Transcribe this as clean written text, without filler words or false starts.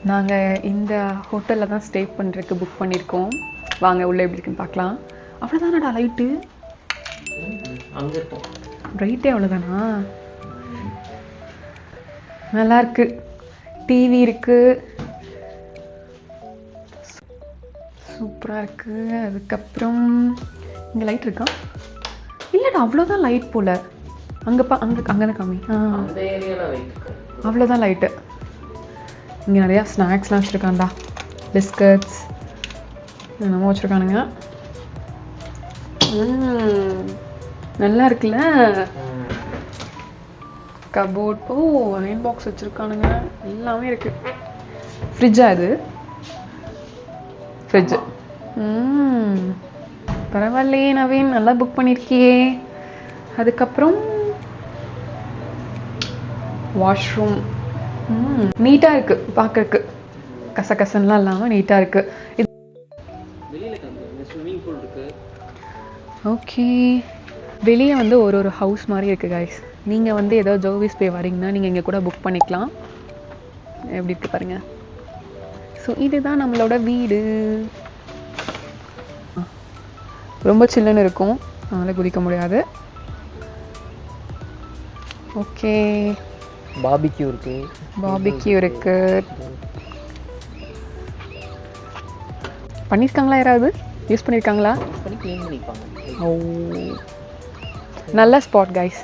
நாங்கள் இந்த ஹோட்டலில் தான் ஸ்டே பண்ணுறதுக்கு புக் பண்ணியிருக்கோம். வாங்க உள்ளே எப்படி இருக்குன்னு பார்க்கலாம். அவ்வளோதானடா லைட்டு? அங்கே இருக்கும். ரைட்டே அவ்வளோதானா? நல்லாயிருக்கு. டிவி இருக்குது, சூப்பராக இருக்குது. அதுக்கப்புறம் இங்கே லைட் இருக்கா? இல்லைடா அவ்வளோதான் லைட் போல். அங்கே அங்கே தான் காமி. அந்த ஏரியாவில் லைட் இருக்கும். அவ்வளோதான் லைட்டு. இங்கே நிறையா ஸ்நாக்ஸ்லாம் வச்சுருக்காண்டா, பிஸ்கட்ஸ் என்னமோ வச்சுருக்கானுங்க. நல்லா இருக்குல்ல கபோர்ட். ஓ அயன் பாக்ஸ் வச்சுருக்கானுங்க, எல்லாமே இருக்குது. ஃப்ரிட்ஜா இது? ஃப்ரிட்ஜு. பரவாயில்லையே நவீன், நல்லா புக் பண்ணியிருக்கியே. அதுக்கப்புறம் வாஷ்ரூம் நீட்டாக இருக்குது பார்க்கறக்கு, கசகசன்லாம் இல்லாமல் நீட்டாக இருக்குது. இது ஸ்விம்மிங் பூல் இருக்குது. ஓகே, வெளியே வந்து ஒரு ஹவுஸ் மாதிரி இருக்குது கைஸ். நீங்கள் வந்து ஏதோ ஜோவிஸ் பே வரீங்கன்னா நீங்கள் இங்கே கூட புக் பண்ணிக்கலாம். எப்படி இருக்கு பாருங்கள். ஸோ இதுதான் நம்மளோட வீடு. ரொம்ப சில்லுன்னு இருக்கும், அதனால் குதிக்க முடியாது. ஓகே, பார்பிக்யூ இருக்கு. பார்பிக்யூ இருக்கு. பண்ணியிருக்காங்களா? யாராவது யூஸ் பண்ணியிருக்காங்களா? பண்ணி க்ளீன் பண்ணிப்பாங்க. ஓ நல்ல ஸ்பாட் கைஸ்.